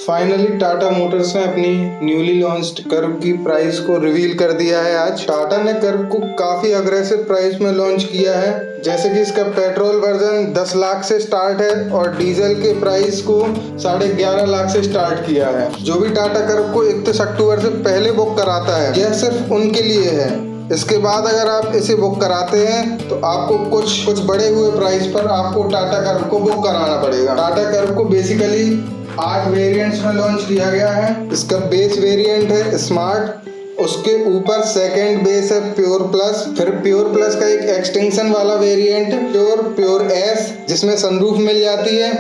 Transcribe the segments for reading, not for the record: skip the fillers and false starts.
Finally Tata Motors ने अपनी newly launched curve की प्राइस को रिवील कर दिया है। आज टाटा ने कर्व को काफी अग्रेसिव प्राइस में लॉन्च किया है। जैसे कि इसका पेट्रोल वर्जन 10 लाख से स्टार्ट है और डीजल के प्राइस को 11.5 लाख से स्टार्ट किया है। जो भी टाटा कर्व को 31 अक्टूबर से पहले बुक कराता है, यह सिर्फ उनके लिए है। इसके बाद अगर आप इसे बुक कराते हैं तो आपको कुछ बढ़े हुए प्राइस पर आपको टाटा कर्व को बुक कराना पड़ेगा। टाटा कर्व को बेसिकली 8 वेरिएंट्स में लॉन्च किया गया है। इसका बेस वेरिएंट है स्मार्ट, उसके ऊपर सेकंड बेस है प्योर प्लस, फिर प्योर प्लस का एक एक्सटेंशन वाला वेरिएंट प्योर एस जिसमें सनरूफ मिल जाती है,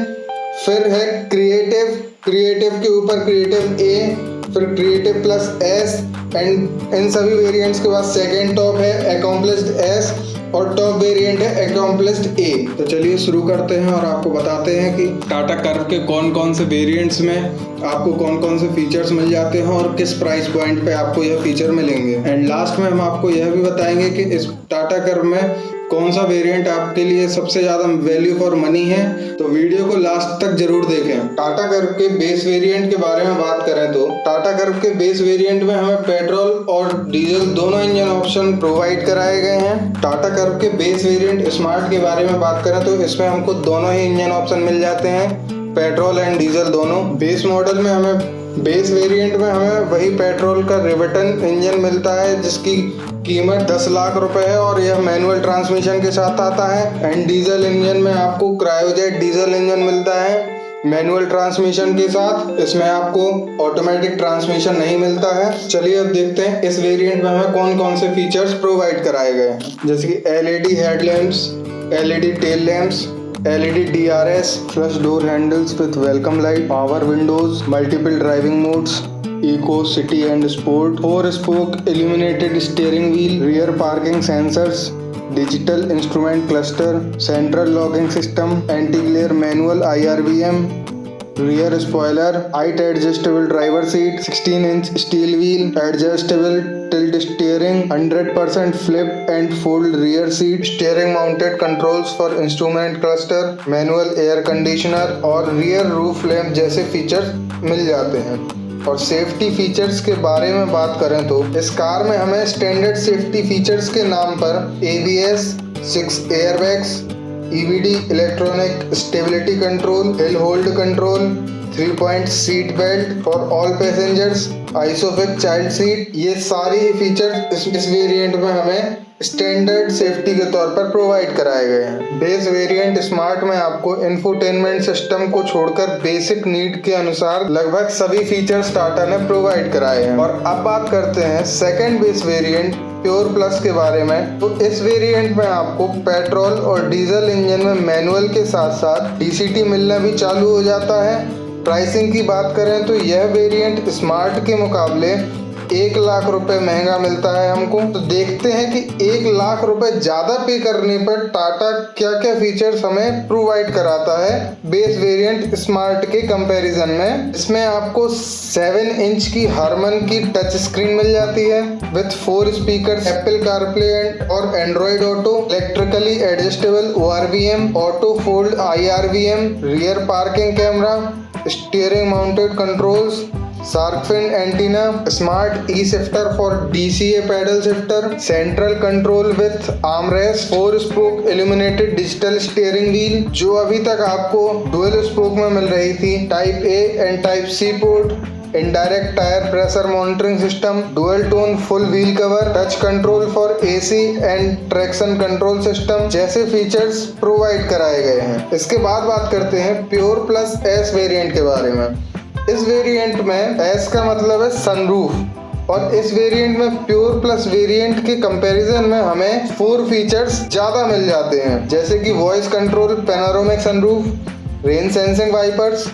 फिर है क्रिएटिव के ऊपर क्रिएटिव ए, फिर creative plus S and in सभी वेरिएंट्स के बाद सेकंड टॉप है अकॉम्प्लिश्ड एस और टॉप वेरिएंट है अकॉम्प्लिश्ड ए। तो चलिए शुरू करते हैं और आपको बताते हैं कि टाटा कर्व के कौन कौन से वेरिएंट्स में आपको कौन कौन से फीचर्स मिल जाते हैं और किस प्राइस पॉइंट पे आपको यह फीचर मिलेंगे। एंड लास्ट में हम आपको यह भी बताएंगे कि इस टाटा कर्व में कौन सा वेरिएंट आपके लिए सबसे ज्यादा वैल्यू फॉर मनी है। तो वीडियो को लास्ट तक जरूर देखें। टाटा कर्व के बेस वेरिएंट के बारे में बात करें तो टाटा कर्व के बेस वेरिएंट में हमें पेट्रोल और डीजल दोनों इंजन ऑप्शन प्रोवाइड कराए गए हैं। टाटा कर्व के बेस वेरिएंट स्मार्ट के बारे में बात करें तो इसमें हमको दोनों ही इंजन ऑप्शन मिल जाते हैं, पेट्रोल एंड डीजल दोनों। बेस मॉडल में बेस वेरिएंट में हमें वही पेट्रोल का रिवर्टन इंजन मिलता है जिसकी कीमत 10 लाख रुपए है और यह मैनुअल ट्रांसमिशन के साथ आता है। एंड डीजल इंजन में आपको क्रायोजेट डीजल इंजन मिलता है मैनुअल ट्रांसमिशन के साथ। इसमें आपको ऑटोमेटिक ट्रांसमिशन नहीं मिलता है। चलिए अब देखते हैं इस वेरिएंट में हमें कौन कौन से फीचर्स प्रोवाइड कराए गए हैं, जैसे कि LED headlamps, LED tail lamps, LED DRS, flush door handles with welcome light, power windows, multiple driving modes, eco, city and sport, 4 spoke illuminated steering wheel, rear parking sensors, digital instrument cluster, central locking system, anti glare manual IRVM, rear spoiler, height adjustable driver seat, 16 inch steel wheel, adjustable tilt steering, 100% flip and fold rear seat, steering mounted controls for instrument cluster, manual air conditioner और rear roof lamp जैसे features मिल जाते हैं। और safety features के बारे में बात करें तो इस कार में हमें स्टैंडर्ड सेफ्टी फीचर्स के नाम पर ABS, 6 airbags, EBD electronic stability control, hill hold control, 3 point seat belt for all passengers, आइसोफिक child seat, ये सारी ही फीचर्स इस वेरिएंट में हमें स्टैंडर्ड सेफ्टी के तौर पर प्रोवाइड कराए गए हैं। बेस वेरिएंट स्मार्ट में आपको इंफोटेनमेंट सिस्टम को छोड़कर बेसिक नीड के अनुसार लगभग सभी फीचर्स टाटा ने प्रोवाइड कराए हैं। और अब बात करते हैं second base variant pure plus के बारे में। तो इस वेरिएंट में आपको पेट्रोल और डीजल इंजन में मैनुअल के साथ साथ DCT मिलना भी चालू हो जाता है। प्राइसिंग की बात करें तो यह वेरिएंट स्मार्ट के मुकाबले 1 लाख रुपए महंगा मिलता है हमको। तो देखते हैं कि 1 लाख रुपए ज्यादा पे करने पर टाटा क्या क्या फीचर्स हमें प्रोवाइड कराता है बेस वेरिएंट स्मार्ट के कंपैरिजन में। इसमें आपको 7 इंच की हारमन की टच स्क्रीन मिल जाती है विथ 4 स्पीकर्स, एप्पल कारप्ले और Android auto, electrically adjustable ORVM, auto fold IRVM, rear parking camera, steering mounted controls, shark fin antenna, smart e-shifter for DCA paddle shifter, central control with armrest, 4 spoke illuminated digital steering wheel जो अभी तक आपको dual spoke में मिल रही थी, type A and type C port, indirect tyre pressure monitoring system, dual tone full wheel cover, touch control for AC and traction control system जैसे features provide कराए गए हैं। इसके बाद बात करते हैं प्योर प्लस S वेरिएंट के बारे में। इस वेरिएंट में S का मतलब है सनरूफ और इस वेरिएंट में प्योर प्लस वेरिएंट के कंपैरिजन में हमें 4 फीचर्स ज्यादा मिल जाते हैं, जैसे कि voice control panoramic sunroof, rain sensing wipers,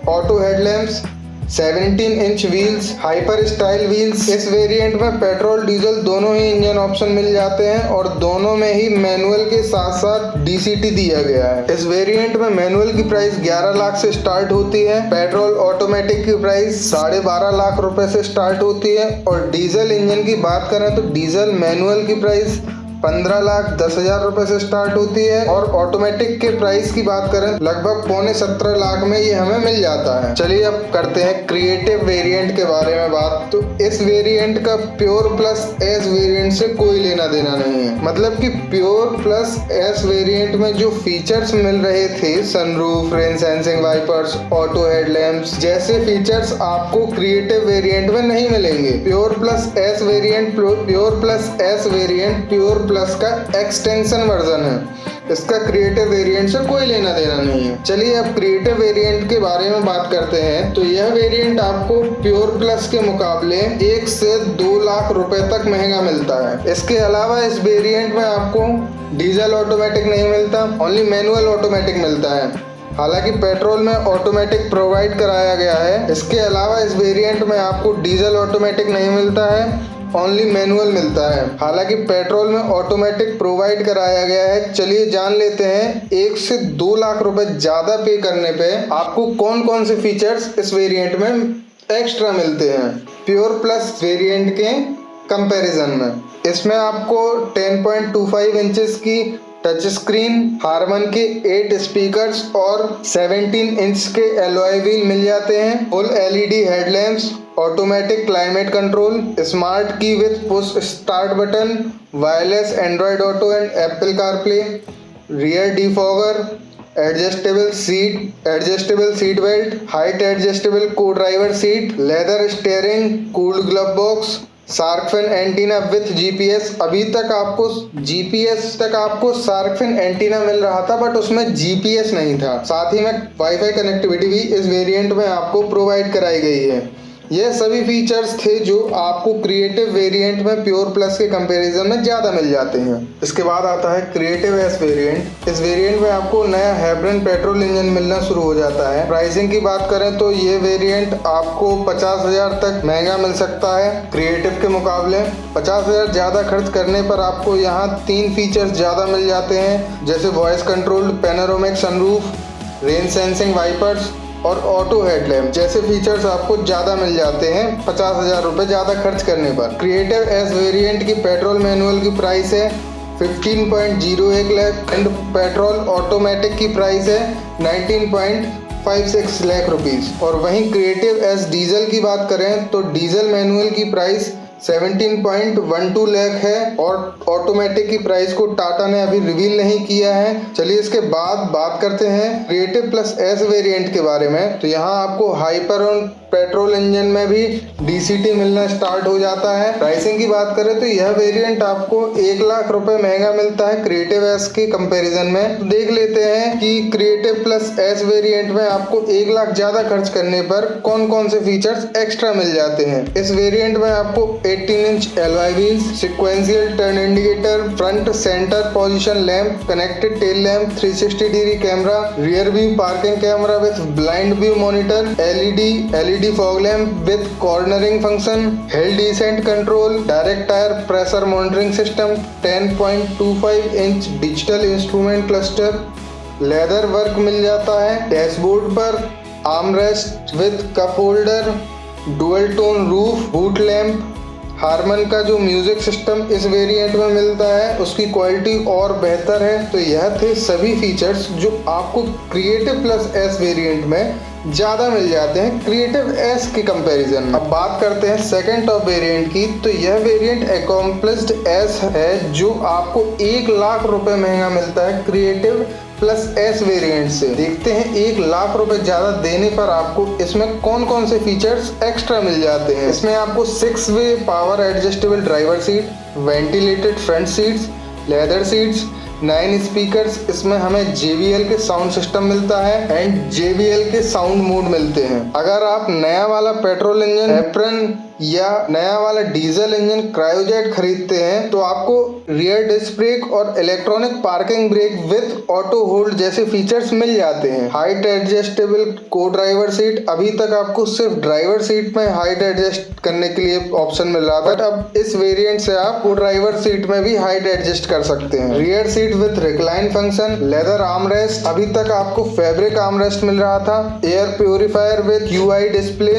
auto headlamps, 17 inch wheels, hyper style wheels. इस वेरिएंट में पेट्रोल डीजल दोनों ही इंजन ऑप्शन मिल जाते हैं और दोनों में ही मैनुअल के साथ साथ DCT दिया गया है। इस वेरिएंट में मैनुअल की प्राइस 11 लाख से स्टार्ट होती है, पेट्रोल ऑटोमेटिक की प्राइस 12.5 लाख रुपए से स्टार्ट होती है और डीजल इंजन की बात करें तो डीजल मैनुअल की प्राइस 15,10,000 रुपए से स्टार्ट होती है और ऑटोमेटिक के प्राइस की बात करें लगभग 16.25 लाख में ये हमें मिल जाता है। चलिए अब करते हैं क्रिएटिव वेरिएंट के बारे में बात। तो इस वेरिएंट का प्योर प्लस एस वेरिएंट से कोई लेना देना नहीं है। मतलब कि प्योर प्लस एस वेरिएंट में जो फीचर्स मिल रहे थे, sunroof, rain sensing wipers, auto headlamps जैसे फीचर्स आपको क्रिएटिव वेरिएंट में नहीं मिलेंगे। Pure plus S variant pure plus का एक्सटेंशन वर्जन है। इसका क्रिएटिव वेरिएंट से कोई लेना देना नहीं है। चलिए अब क्रिएटिव वेरिएंट के बारे में बात करते हैं। तो यह वेरिएंट आपको प्योर प्लस के मुकाबले 1 से 2 लाख रुपए तक महंगा मिलता है। इसके अलावा इस वेरिएंट में आपको डीजल ऑटोमेटिक नहीं मिलता, ओनली मैनुअल ऑटोमेटिक मिलता है। हालांकि पेट्रोल में ऑटोमेटिक प्रोवाइड कराया गया है। इसके अलावा इस वेरिएंट में आपको डीजल ऑटोमेटिक नहीं मिलता है, ओनली मैनुअल मिलता है। हालांकि पेट्रोल में ऑटोमेटिक प्रोवाइड कराया गया है। चलिए जान लेते हैं 1 से 2 लाख रुपए ज्यादा पे करने पे आपको कौन कौन से फीचर्स इस वेरिएंट में एक्स्ट्रा मिलते हैं प्योर प्लस वेरिएंट के कंपैरिजन में। इसमें आपको 10.25 इंचेस की टच स्क्रीन, हारमन के 8 स्पीकर्स और 17 इंच के एलॉय व्हील मिल जाते हैं। Full LED headlamps, automatic climate control, smart key with push start button, wireless Android auto and Apple CarPlay, rear defogger, adjustable seat belt, height adjustable co driver seat, leather steering, cooled glove box, shark fin antenna with GPS. अभी तक आपको shark fin antenna मिल रहा था but उसमें GPS नहीं था। साथ ही में वाईफाई कनेक्टिविटी भी इस वेरिएंट में आपको प्रोवाइड कराई गई है। ये सभी फीचर्स थे जो आपको क्रिएटिव वेरिएंट में प्योर प्लस के कंपैरिजन में ज़्यादा मिल जाते हैं। इसके बाद आता है क्रिएटिव एस वेरिएंट। इस वेरिएंट में आपको नया हेब्रन पेट्रोल इंजन मिलना शुरू हो जाता है। प्राइसिंग की बात करें तो ये वेरिएंट आपको 50,000 तक महंगा मिल सकता है क्रिएटिव के मुकाबले। 50,000 ज़्यादा खर्च करने पर आपको यहाँ 3 फीचर्स ज़्यादा मिल जाते हैं, जैसे voice controlled panoramic sunroof, rain sensing wipers और ऑटो हेडलैम्प जैसे फीचर्स आपको ज़्यादा मिल जाते हैं 50,000 रुपये ज़्यादा खर्च करने पर। क्रिएटिव एस वेरिएंट की पेट्रोल मैनुअल की प्राइस है 15.01 लाख एंड पेट्रोल ऑटोमेटिक की प्राइस है 19.56 लाख रुपीज़। और वहीं क्रिएटिव एस डीजल की बात करें तो डीजल मैनुअल की प्राइस 17.12 लाख है और ऑटोमेटिक की प्राइस को टाटा ने अभी रिवील नहीं किया है। चलिए इसके बाद बात करते हैं क्रिएटिव प्लस एस वेरिएंट के बारे में। तो यहाँ आपको हाइपर ऑन पेट्रोल इंजन में भी डीसीटी मिलना स्टार्ट हो जाता है। प्राइसिंग की बात करें तो यह वेरिएंट आपको 1 लाख रुपए महंगा मिलता है क्रिएटिव एस के कंपैरिजन में। तो देख लेते हैं कि क्रिएटिव प्लस एस वेरिएंट में आपको 1 लाख ज्यादा खर्च करने पर कौन कौन से फीचर्स एक्स्ट्रा मिल जाते हैं। इस वेरिएंट में आपको 18 inch alloy wheels, sequential turn indicator, front centre position lamp, connected tail lamp, 360 degree camera, rear view parking camera with blind view monitor, LED fog lamp with cornering function, hill descent control, direct tyre pressure monitoring system, 10.25 inch digital instrument cluster, leather work मिल जाता है dashboard पर, armrest with cup holder, dual tone roof, boot lamp. Harman का जो music system इस variant में मिलता है उसकी क्वालिटी और बेहतर है। तो यह थे सभी फीचर्स जो आपको क्रिएटिव प्लस एस वेरिएंट में ज़्यादा मिल जाते हैं क्रिएटिव एस के कंपैरिजन में। अब बात करते हैं सेकंड टॉप वेरिएंट की। तो यह वेरिएंट अकॉम्प्लिश्ड एस है जो आपको 1 लाख रुपए महंगा मिलता है क्रिएटिव प्लस एस वेरिएंट से। देखते हैं 1 लाख रुपए ज्यादा देने पर आपको इसमें कौन कौन से फीचर्स एक्स्ट्रा मिल जाते हैं। इसमें आपको 6 way power adjustable driver seat, ventilated front seats, leather seats, 9 speakers, इसमें हमें JBL के साउंड सिस्टम मिलता है एंड JBL के साउंड मोड मिलते हैं। अगर आप नया वाला पेट्रोल इंजन एप्रन या नया वाला डीजल इंजन क्रायोजेट खरीदते हैं तो आपको रियर डिस्क ब्रेक और electronic parking brake with auto hold जैसे फीचर्स मिल जाते हैं। Height adjustable co driver seat, अभी तक आपको सिर्फ ड्राइवर सीट में हाइट एडजस्ट करने के लिए ऑप्शन मिल रहा था, बट अब इस वेरिएंट से आप को ड्राइवर सीट में भी हाइट एडजस्ट कर सकते हैं। Rear seat with recline function, leather armrest, अभी तक आपको फैब्रिक आर्मरेस्ट मिल रहा था, air purifier with UI display,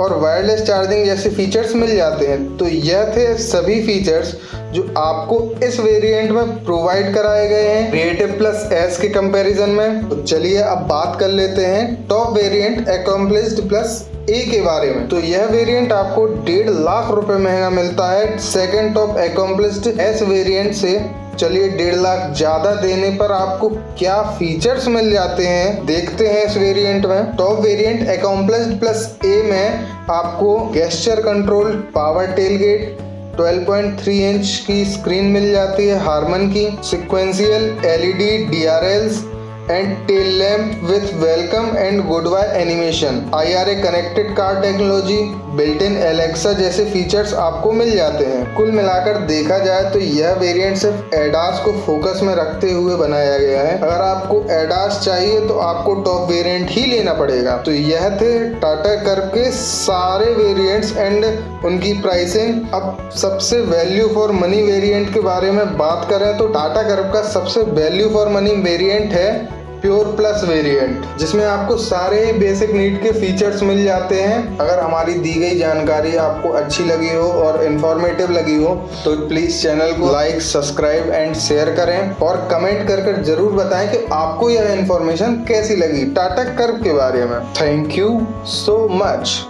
और वायरलेस चार्जिंग जैसे फीचर्स मिल जाते हैं। तो यह थे सभी फीचर्स जो आपको इस वेरिएंट में प्रोवाइड कराए गए हैं क्रिएटिव प्लस एस के कंपैरिजन में। तो चलिए अब बात कर लेते हैं टॉप वेरिएंट अकॉम्प्लिश्ड प्लस ए के बारे में। तो यह वेरिएंट आपको 1.5 लाख रुपए महंगा मिलता है second top accomplished S variant से। चलिए 1.5 लाख ज्यादा देने पर आपको क्या फीचर्स मिल जाते हैं देखते हैं इस वेरिएंट में। Top variant accomplished plus A में आपको gesture control power tailgate 12.3 inch की स्क्रीन मिल जाती है हार्मन की, sequential LED DRLs and tail lamp with welcome and goodbye animation, IRA connected car technology, built in Alexa जैसे features आपको मिल जाते हैं। कुल मिलाकर देखा जाए तो यह वेरिएंट सिर्फ एडास को फोकस में रखते हुए बनाया गया है। अगर आपको एडास चाहिए तो आपको टॉप वेरिएंट ही लेना पड़ेगा। तो यह थे टाटा कर्व के सारे वेरिएंट्स एंड उनकी प्राइसिंग। अब सबसे वैल्यू फॉर मनी वेरिएंट के बारे में बात करें तो टाटा कर्व का सबसे वैल्यू फॉर मनी वेरिएंट है प्योर प्लस वेरिएंट, जिसमें आपको सारे ही बेसिक नीड के फीचर्स मिल जाते हैं। अगर हमारी दी गई जानकारी आपको अच्छी लगी हो और इंफॉर्मेटिव लगी हो तो प्लीज चैनल को लाइक, सब्सक्राइब एंड शेयर करें और कमेंट कर जरूर बताएं कि आपको यह इंफॉर्मेशन कैसी लगी टाटा कर्व के बारे में। Thank you so much.